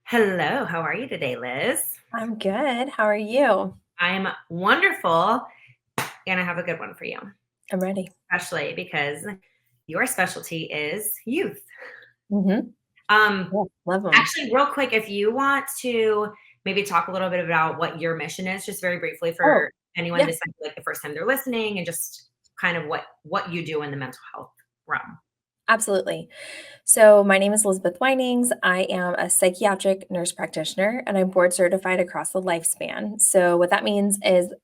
Hello, how are you today, Liz? I'm good. How are you? I'm wonderful, and I have a good one for you, I'm ready. especially because your specialty is youth. Mm-hmm. Um, Yeah, love them. Actually, real quick, if you want to maybe talk a little bit about what your mission is, just very briefly Oh, for anyone, yeah, this might be like the first time they're listening, and just kind of what you do in the mental health realm. absolutely. So, my name is Elizabeth Winings. I am a psychiatric nurse practitioner and I'm board certified across the lifespan. So, what that means is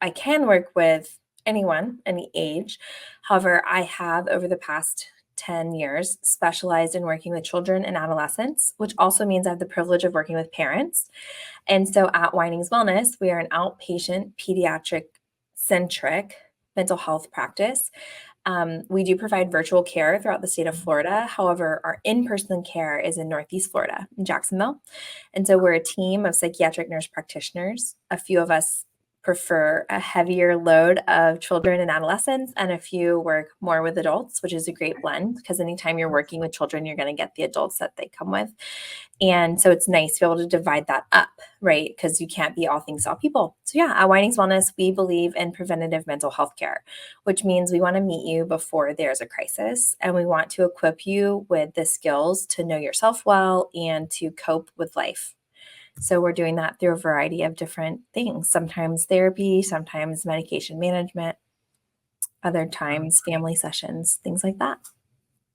I can work with anyone, any age. However, I have over the past 10 years specialized in working with children and adolescents, which also means I have the privilege of working with parents. And so at Winings Wellness, we are an outpatient pediatric centric mental health practice. We do provide virtual care throughout the state of Florida. However, our in person care is in Northeast Florida, in Jacksonville. And so we're a team of psychiatric nurse practitioners. A few of us prefer a heavier load of children and adolescents, and a few work more with adults, which is a great blend because anytime you're working with children, you're going to get the adults that they come with. And so it's nice to be able to divide that up, right? Because you can't be all things to all people. So, yeah, at Winings Wellness, we believe in preventative mental health care, which means we want to meet you before there's a crisis. And we want to equip you with the skills to know yourself well and to cope with life. So, we're doing that through a variety of different things, sometimes therapy, sometimes medication management, other times family sessions, things like that.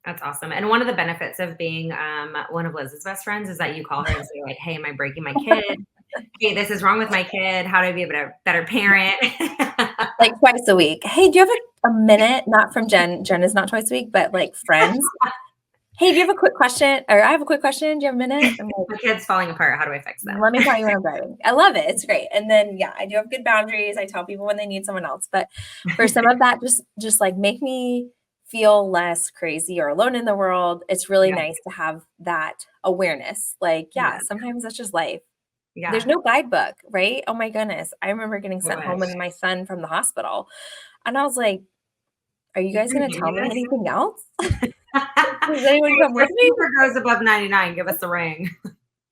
That's awesome. And one of the benefits of being one of Liz's best friends is that you call her and say, like, hey, am I breaking my kid? Hey, this is wrong with my kid. How do I be a better parent? Like twice a week. Hey, do you have a minute? Not from Jen. Jen is not twice a week, but like friends. Hey, do you have a quick question? Or I have a quick question. Do you have a minute? I'm like, My kid's falling apart. How do I fix let that? me call you when I'm driving. I love it. It's great. And then yeah, I do have good boundaries. I tell people when they need someone else. But for some of that, just like make me feel less crazy or alone in the world. It's really Yeah. nice to have that awareness. Like, Yeah. yeah, sometimes that's just life. There's Yeah. no guidebook, right? Oh my goodness. I remember getting I sent home wish. with my son from the hospital. And I was like, are you You guys couldn't gonna give tell me me this? anything else? Does anyone Hey, come if with me? fever goes above 99, give us a ring.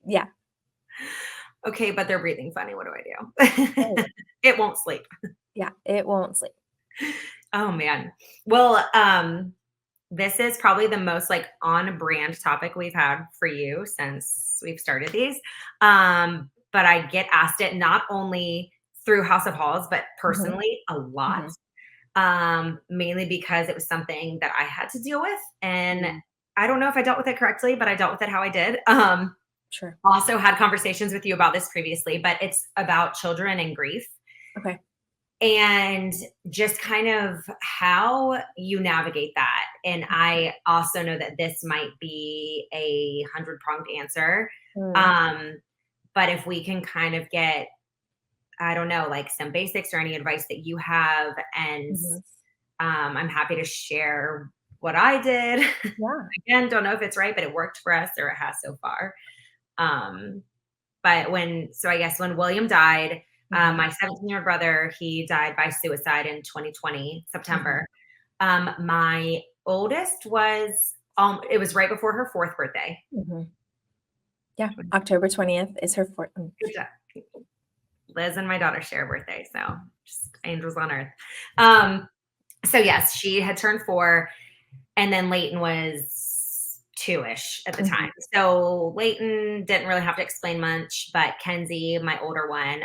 Yeah. Okay, but they're breathing funny. What do I Right. do? It won't sleep. Yeah, it won't sleep. Oh man. Well, this is probably the most like on brand topic we've had for you since we've started these. But I get asked it not only through House of Halls, but Mhm, personally a lot. mhm, Mainly because it was something that I had to deal with. And mm, I don't know if I dealt with it correctly, but I dealt with it how I did. sure. Also had conversations with you about this previously, but it's about children and grief Okay. and just kind of how you navigate that. And I also know that this might be a 100 pronged answer. Mm, Um, but if we can kind of get, I don't know, like some basics or any advice that you have, and mhm. I'm happy to share what I did. Yeah. Again, don't know if it's right, but it worked for us, or it has so far. Um, but so I guess when William died, Mhm, my 17-year-old brother, he died by suicide in 2020, mhm, September. My oldest it was right before her fourth birthday. mhm. Yeah, October 20th is her fourth. Good job. Liz and my daughter share a birthday, so just angels on earth. Um, so yes, she had turned 4, and then Leighton was 2-ish at the time. Mhm, So Leighton didn't really have to explain much, but Kenzie, my older one,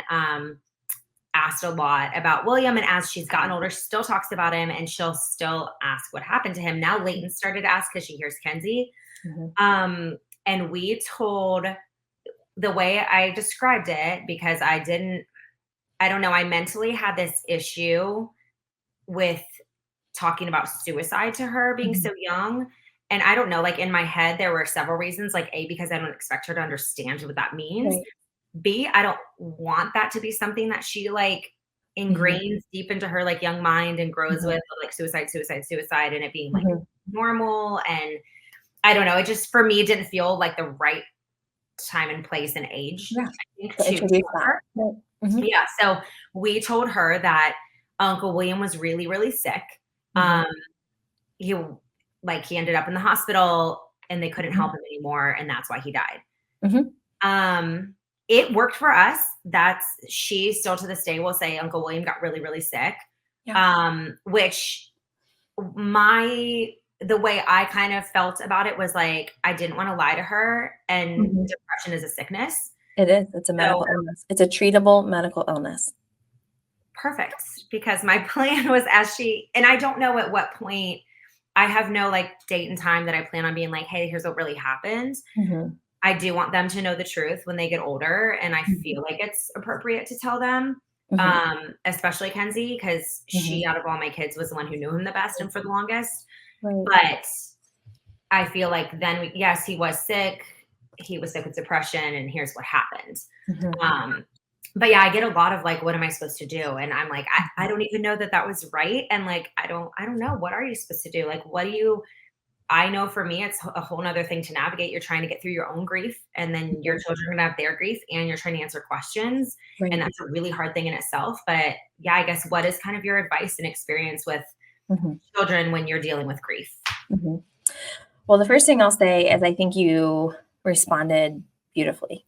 asked a lot about William. And as she's gotten older, she still talks about him and she'll still ask what happened to him. Now Leighton started to ask because she hears Kenzie. mhm, Um, and we told the way I described it because I don't know, I mentally had this issue with talking about suicide to her being mhm. so young. And I don't know, like in my head, there were several reasons. Like, A, because I don't expect her to understand what that means. Right. B, I don't want that to be something that she like Mhm, ingrains deep into her like young mind and grows mhm, with, like suicide, suicide, suicide, and it being like mhm. normal. And I don't know, it just for me didn't feel like the right time and place and age, Yeah, I think, to to introduce tell that. her. Right. Mhm, Yeah. So we told her that Uncle William was really, really sick. mhm, Um, he he ended up in the hospital and they couldn't mhm, help him anymore, and that's why he died. mhm. It worked for us. She still to this day will say Uncle William got really, really sick. Yeah. Which my the way I kind of felt about it was like I didn't want to lie to her, and Mhm. depression is a sickness. It is. It's a So medical illness. It's a treatable medical illness. perfect, because my plan was and I don't know at what point. I have no like date and time that I plan on being like, hey, here's what really happened. Mhm. I do want them to know the truth when they get older, and I Mhm. feel like it's appropriate to tell them, Mhm. especially Kenzie, because Mhm. she, out of all my kids, was the one who knew him the best and for the longest. Right. But I feel like then, yes, he was sick. He was sick with depression, and here's what happened. Mhm. Um, but yeah, I get a lot of like, what am I supposed to do? And I'm like, I Mhm. don't even know that that was right. And like, I don't know. What are you supposed to do? Like, what do you, I know for me, it's a whole nother thing to navigate. You're trying to get through your own grief, and then your Mhm. children are gonna have their grief, and you're trying to answer questions. And Right. that's a really hard thing in itself. But yeah, I guess what is kind of your advice and experience with Mhm. children when you're dealing with grief? Mhm. Well, the first thing I'll say is I think you responded beautifully.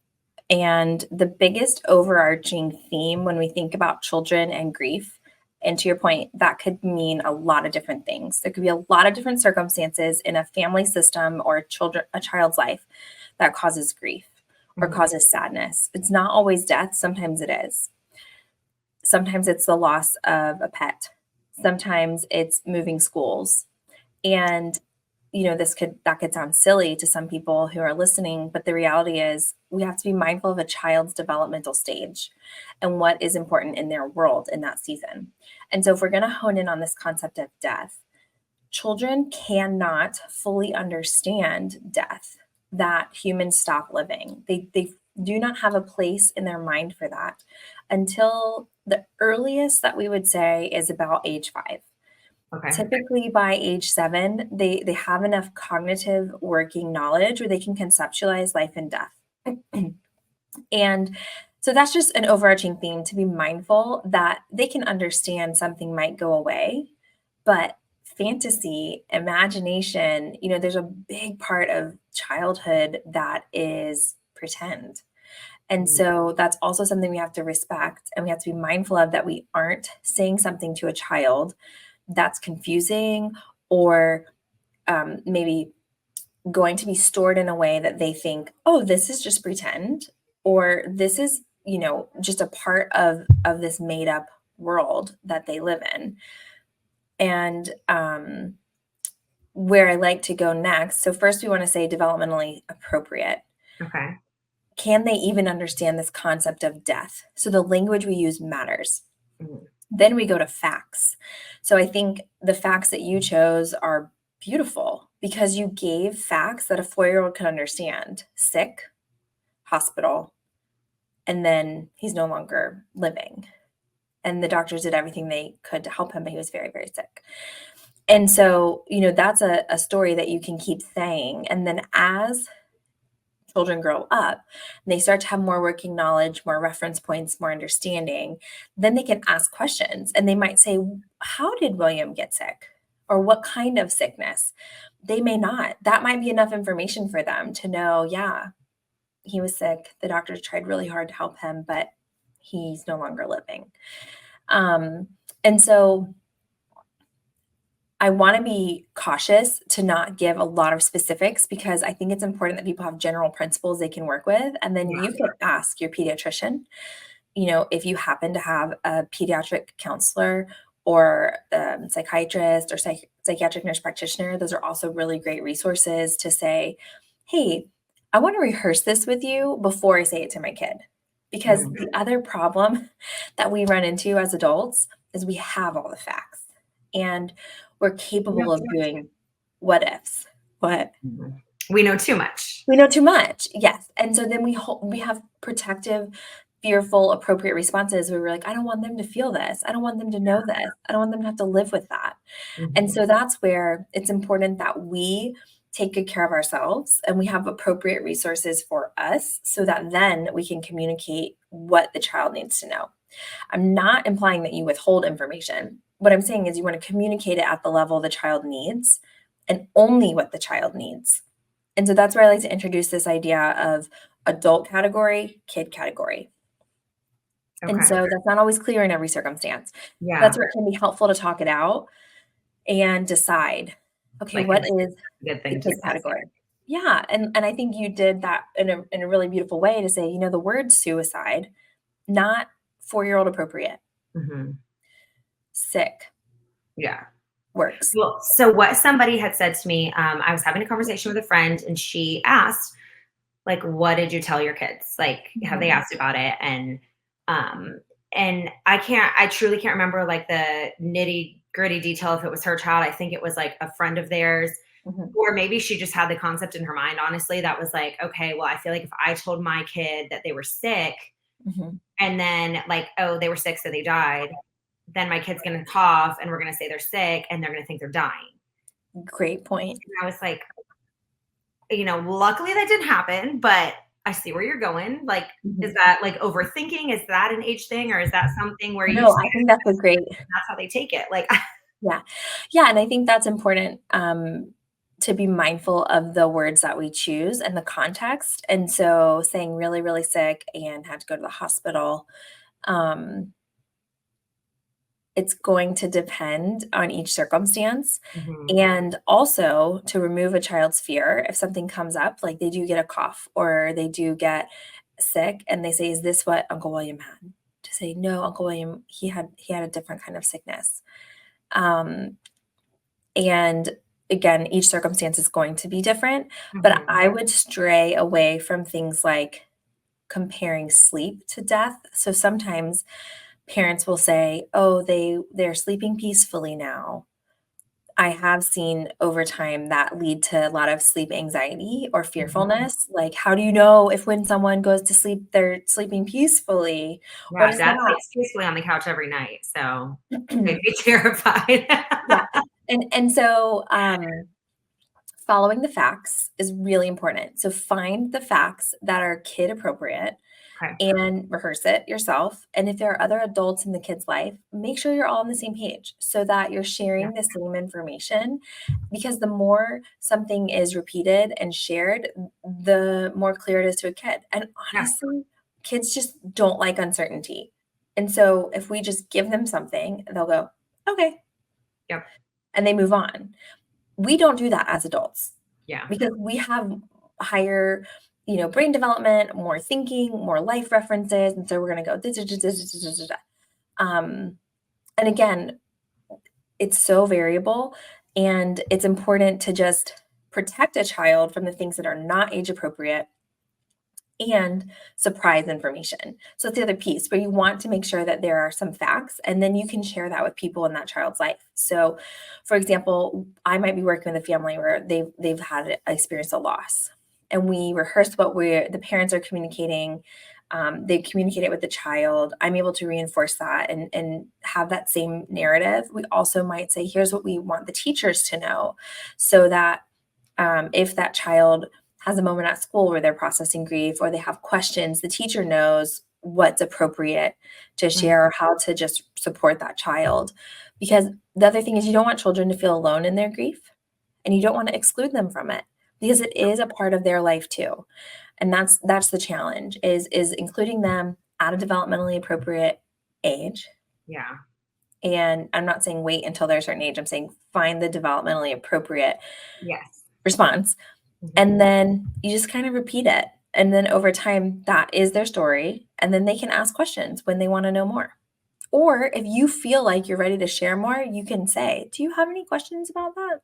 And the biggest overarching theme when we think about children and grief, and to your point, that could mean a lot of different things. There could be a lot of different circumstances in a family system or a child's life that causes grief or Mhm. causes sadness. It's not always death, sometimes it is. Sometimes it's the loss of a pet. Sometimes it's moving schools. And that could sound silly to some people who are listening, but the reality is we have to be mindful of a child's developmental stage and what is important in their world in that season. And so if we're going to hone in on this concept of death, children cannot fully understand death, that humans stop living. They do not have a place in their mind for that until the earliest that we would say is about age 5. Okay. Typically by age 7, they have enough cognitive working knowledge where they can conceptualize life and death. And so that's just an overarching theme to be mindful that they can understand something might go away, but fantasy, imagination, there's a big part of childhood that is pretend. And Mhm. so that's also something we have to respect and we have to be mindful of, that we aren't saying something to a child that's confusing or maybe going to be stored in a way that they think, oh, this is just pretend, or this is, just a part of this made up world that they live in. And where I like to go next. So first we want to say developmentally appropriate. Okay. Can they even understand this concept of death? So the language we use matters. Mhm. Then we go to facts. So I think the facts that you chose are beautiful because you gave facts that a 4-year-old can understand. Sick, hospital, and then he's no longer living. And the doctors did everything they could to help him, but he was very, very sick. And so, that's a story that you can keep saying. And then as children grow up and they start to have more working knowledge, more reference points, more understanding, then they can ask questions and they might say, how did William get sick? Or what kind of sickness? They may not. That might be enough information for them to know, yeah, he was sick. The doctors tried really hard to help him, but he's no longer living. Um, and so I want to be cautious to not give a lot of specifics because I think it's important that people have general principles they can work with. And then Yeah. you can ask your pediatrician, if you happen to have a pediatric counselor or psychiatrist or psychiatric nurse practitioner, those are also really great resources to say, hey, I want to rehearse this with you before I say it to my kid. Because Mhm. the other problem that we run into as adults is we have all the facts and we're We know capable too of much. doing what ifs. What? Mhm. We know too much. We know too much, yes, and so then we have protective, fearful, appropriate responses where we're like, "I don't want them to feel this. I don't want them to know this. I don't want them to have to live with that." And Mhm. so that's where it's important that we take good care of ourselves and we have appropriate resources for us so that then we can communicate what the child needs to know. I'm not implying that you withhold information. What I'm saying is you want to communicate it at the level the child needs and only what the child needs. And so that's where I like to introduce this idea of adult category, kid category. And Okay. so that's not always clear in every circumstance. That's Yeah. where it can be helpful to talk it out and decide, okay, Like what it's is a good the thing to kid assess. category? Yeah, and I think you did that in a really beautiful way to say, the word suicide, not 4-year-old appropriate. Mhm. Sick Yeah. works. Well, so what somebody had said to me, I was having a conversation with a friend and she asked, like, what did you tell your kids? Like, have they Mhm, asked about it? Um, and I truly can't remember like the nitty gritty detail if it was her child. I think it was like a friend of theirs, mhm, or maybe she just had the concept in her mind, honestly, that was like, okay, well, I feel like if I told my kid that they were sick mhm. and then like, oh, they were sick, so they died, then my kid's gonna cough and we're gonna say they're sick and they're gonna think they're dying. Great point. And I was like, luckily that didn't happen, but I see where you're going. Like, is Mhm. that like overthinking? Is that an age thing? Or is that something where you No, say I think that's a great. that's how they take it? Like, Yeah. Yeah, and I think that's important, to be mindful of the words that we choose and the context, and so saying really, really sick and had to go to the hospital, um, it's going to depend on each circumstance, mhm, and also to remove a child's fear, if something comes up, like they do get a cough or they do get sick and they say, "Is this what Uncle William had?" To say, "No, Uncle William, he had a different kind of sickness." Um, And again, each circumstance is going to be different, but mhm, I would stray away from things like comparing sleep to death. So sometimes parents will say, "Oh, they're sleeping peacefully now." I have seen over time that lead to a lot of sleep anxiety or mhm. fearfulness. Like, how do you know if when someone goes to sleep, they're sleeping peacefully? What Yeah, is dad that? sleeps peacefully on the couch every night, so they'd be terrified. Yeah. And so, following the facts is really important. So find the facts that are kid appropriate Okay, and rehearse it yourself. And if there are other adults in the kid's life, make sure you're all on the same page so that you're yeah, sharing the same information. Because the more something is repeated and shared, the more clear it is to a kid. And yeah, honestly, kids just don't like uncertainty. And so if we just give them something, they'll go, okay, yep, and they move on. We don't do that as adults yeah, because we have higher, brain development, more thinking, more life references, and so we're gonna go this, this, this, this, this, this, this. Um, and again, it's so variable, and it's important to just protect a child from the things that are not age appropriate and surprise information. So it's the other piece where you want to make sure that there are some facts and then you can share that with people in that child's life. So for example, I might be working with a family where they've had experienced a loss. And we rehearse what the parents are communicating. They communicate it with the child. I'm able to reinforce that and have that same narrative. We also might say, here's what we want the teachers to know so that if that child has a moment at school where they're processing grief or they have questions, the teacher knows what's appropriate to mhm, share or how to just support that child. Because the other thing is you don't want children to feel alone in their grief and you don't want to exclude them from it because it is a part of their life too. And that's the challenge is including them at a developmentally appropriate age. yeah, And I'm not saying wait until they're a certain age. I'm saying find the developmentally appropriate yes, response. mhm, And then you just kind of repeat it. And then over time, that is their story. And then they can ask questions when they want to know more. Or if you feel like you're ready to share more, you can say, "Do you have any questions about that?"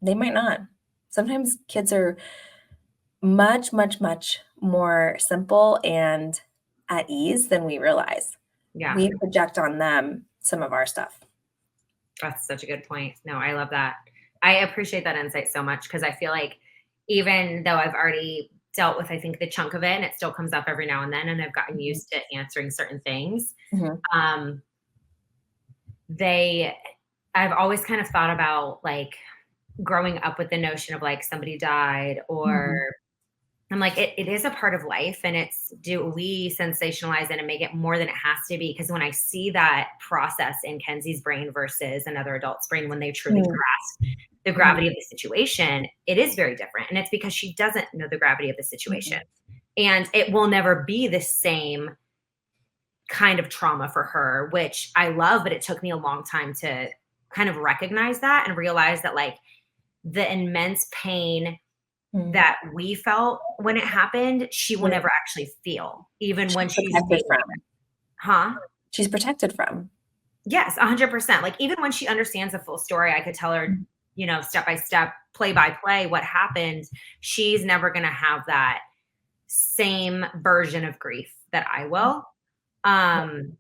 They might not. Sometimes kids are much, much, much more simple and at ease than we realize. yeah. We project on them some of our stuff. That's such a good point. No, I love that. I appreciate that insight so much because I feel like even though I've already dealt with, I think, the chunk of it, and it still comes up every now and then, and I've gotten Mhm. used to answering certain things. Mhm. Um, they, I've always kind of thought about like growing up with the notion of like somebody died or Mhm. I'm like, it is a part of life. And it's, do we sensationalize it and make it more than it has to be? Because when I see that process in Kenzie's brain versus another adult's brain, when they truly Mhm. grasp the Mhm. gravity of the situation, it is very different. And it's because she doesn't know the gravity of the situation. Mhm. And it will never be the same kind of trauma for her, which I love, but it took me a long time to kind of recognize that and realize that like the immense pain Mm. that we felt when it happened, she will Right. never actually feel, even when She's she's protected dating. from. Huh? She's protected from. Yes, 100%. Like, even when she understands the full story, I could tell her, step by step, play by play, what happened. She's never going to have that same version of grief that I will. Um,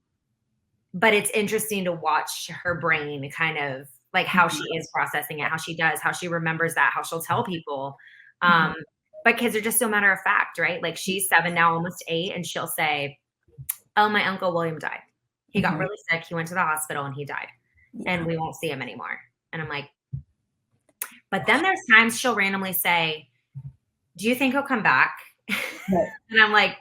but it's interesting to watch her brain kind of like how she is processing it, how she does, how she remembers that, how she'll tell people. Mhm. But kids are just so matter of fact, right? Like she's 7 now, almost 8, and she'll say, "Oh, my Uncle William died. He got Mhm. really sick. He went to the hospital and he died, and Yeah. we won't see him anymore." And I'm like, but then there's times she'll randomly say, "Do you think he'll come back?" Right. And I'm like,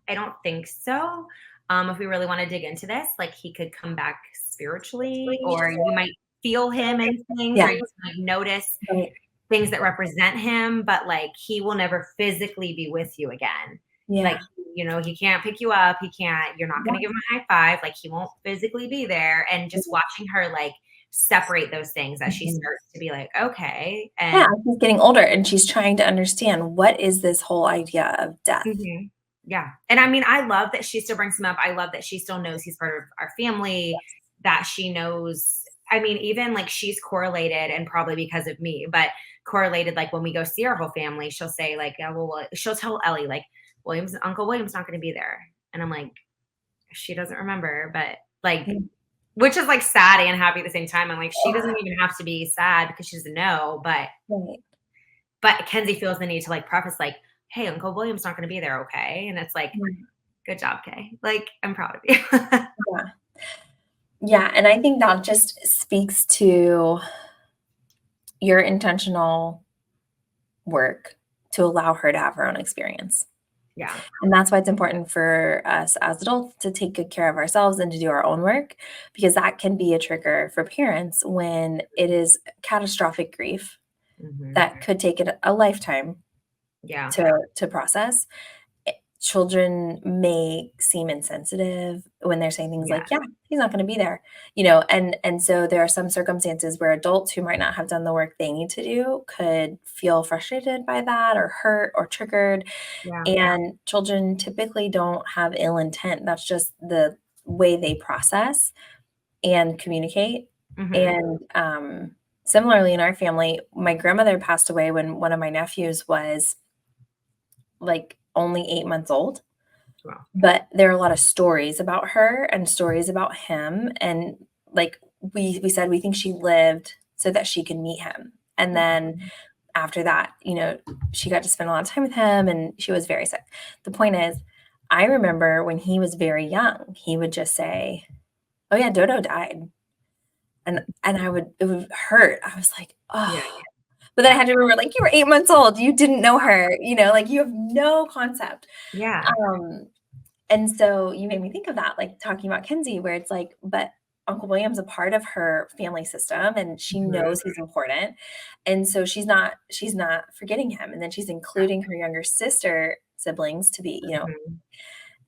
I don't think so. If we really want to dig into this, like he could come back spiritually, or you might feel him in things, or Yeah. you might notice Right. things that represent him, but like he will never physically be with you again. Like, Yeah. he can't pick you up. You're not going to Yeah. give him a high five. Like, he won't physically be there. And just watching her like separate those things as she Mhm. starts to be like, okay. Yeah, And she's getting older and she's trying to understand what is this whole idea of death. mhm. Yeah. And I mean, I love that she still brings him up. I love that she still knows he's part of our family, that she knows. I mean, even like she's correlated, and probably because of me, but correlated, like when we go see our whole family, she'll say, like, "Yeah, well, she'll tell Ellie, like, Uncle William's not going to be there." And I'm like, she doesn't remember, but like, Mm. which is like sad and happy at the same time. I'm like, she doesn't Ah, even have to be sad because she doesn't know, right. but Kenzie feels the need to like preface, like, "Hey, Uncle William's not going to be there, okay?" And it's like, Mm. good job, Kay. Like, I'm proud of you. Yeah. Yeah, and I think that just speaks to your intentional work to allow her to have her own experience. Yeah. And that's why it's important for us as adults to take good care of ourselves and to do our own work, because that can be a trigger for parents when it is catastrophic grief Mhm. that could take it a lifetime Yeah. to process. Children may seem insensitive when they're saying things Yeah. like, "Yeah, he's not gonna be there," and so there are some circumstances where adults who might not have done the work they need to do could feel frustrated by that or hurt or triggered, Yeah. and children typically don't have ill intent. That's just the way they process and communicate, Mhm. and, similarly in our family, my grandmother passed away when one of my nephews was, like, only 8 months old. Wow. But there are a lot of stories about her and stories about him, and, like, we said we think she lived so that she could meet him, and then after that, she got to spend a lot of time with him, and she was very sick. The point is, I remember when he was very young, he would just say, "Oh, yeah, Dodo died," and it would hurt. I was like, Yeah. "Oh," but then I Yeah. had to remember, like, you were 8 months old, you didn't know her, like, you have no concept. Yeah. Um And so you made me think of that, like talking about Kenzie, where it's like, but Uncle William's a part of her family system and she Mhm. knows he's important. And so she's not forgetting him. And then she's including her younger sister siblings to be, Mhm.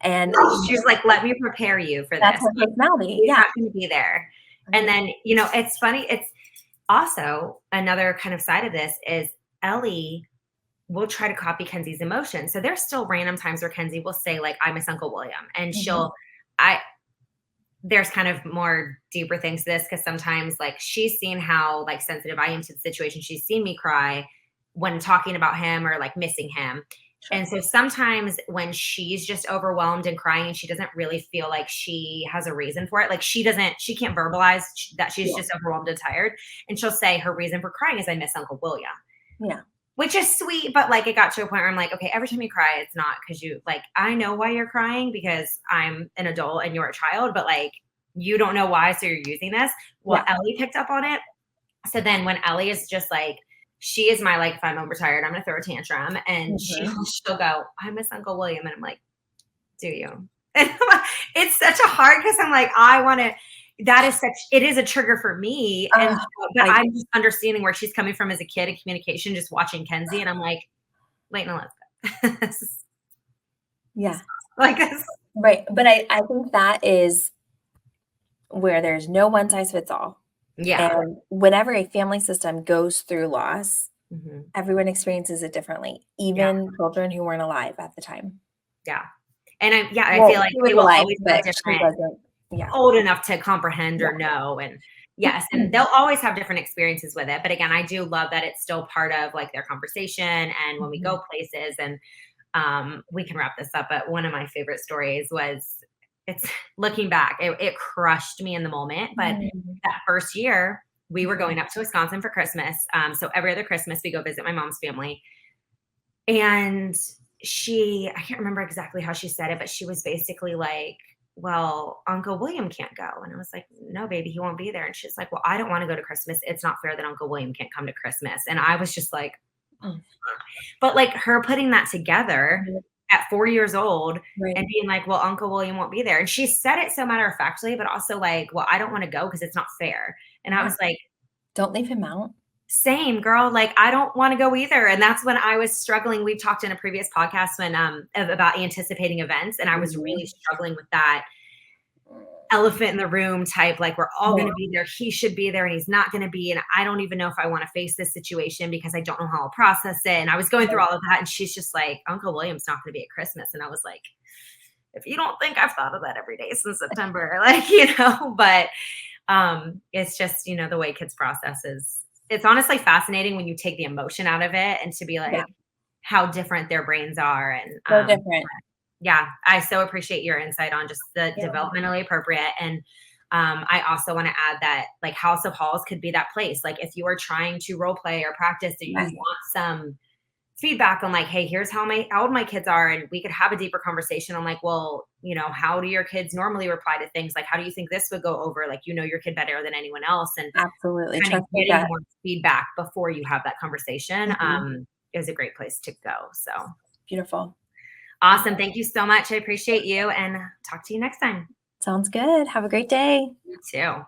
and She's like, "Let me prepare you for that's this. her personality. He's Yeah. not gonna be there." And Right. then, it's funny, it's also another kind of side of this is Ellie will try to copy Kenzie's emotions. So there's still random times where Kenzie will say, like, "I miss Uncle William." And Mhm. I there's kind of more deeper things to this, because sometimes like she's seen how like sensitive I am to the situation. She's seen me cry when talking about him or like missing him. Sure. And so sometimes when she's just overwhelmed and crying and she doesn't really feel like she has a reason for it, like she can't verbalize that she's Yeah. just overwhelmed and tired. And she'll say her reason for crying is, "I miss Uncle William." Yeah. Which is sweet, but like it got to a point where I'm like, okay, every time you cry, it's not because you like, I know why you're crying because I'm an adult and you're a child, but like you don't know why, so you're using this. Well, Yeah. Ellie picked up on it. So then when Ellie is just like, she is my like, if I'm overtired, I'm gonna throw a tantrum, and Mhm. she'll go, "I miss Uncle William," and I'm like, "Do you?" And it's such a hard, because I'm like, I want to. That is such. It is a trigger for me, and Ah, but I I'm just understanding where she's coming from as a kid in communication, just watching Kenzie, and I'm like, wait, no, let's go. Yeah. Like this. Right. But I think that is where there's no one size fits all. Yeah. And whenever a family system goes through loss, Mhm. everyone experiences it differently, Yeah. even children who weren't alive at the time. Yeah. And I feel Well, like she was they will alive, always have but she different wasn't. Yeah. old enough to comprehend Yeah. or know, and yes, and they'll always have different experiences with it, but again, I do love that it's still part of, like, their conversation and when we Mhm. go places, and we can wrap this up, but one of my favorite stories was, it's looking back, it crushed me in the moment, but Mhm. that first year, we were Mhm. going up to Wisconsin for Christmas. So every other Christmas, we go visit my mom's family. And I can't remember exactly how she said it, but she was basically like, well, Uncle William can't go. And I was like, no, baby, he won't be there. And she's like, well, I don't want to go to Christmas. It's not fair that Uncle William can't come to Christmas. And I was just like, Mm. but like her putting that together Yep. at 4 years old Right. and being like, well, Uncle William won't be there. And she said it so matter of factly, but also like, well, I don't want to go because it's not fair. And I Yeah. was like, Don't leave him out. same girl, like I don't want to go either. And that's when I was struggling. We've talked in a previous podcast when about anticipating events, and I was really Mhm. struggling with that elephant in the room type, like we're all going Right. to be there, he should be there and he's not going to be, and I don't even know if I want to face this situation because I don't know how I'll process it. And I was going through Right. all of that, and she's just like, Uncle William's not going to be at Christmas. And I was like, if you don't think I've thought of that every day since September, like, but it's just, the way kids process is, it's honestly fascinating when you take the emotion out of it and to be Yeah. like how different their brains are. And So different. yeah, I so appreciate your insight on just the Yeah. developmentally appropriate. And I also want to add that like House of Halls could be that place. Like if you are trying to role play or practice, or you Yes. want some feedback on like, hey, here's how old my kids are, and we could have a deeper conversation on like, well, how do your kids normally reply to things? Like, how do you think this would go over? Like, your kid better than anyone else, and Absolutely. kind of Trust your getting gut. more feedback before you have that conversation Mhm. is a great place to go. So Beautiful. awesome. Thank you so much. I appreciate you, and talk to you next time. Sounds good. Have a great day. You too.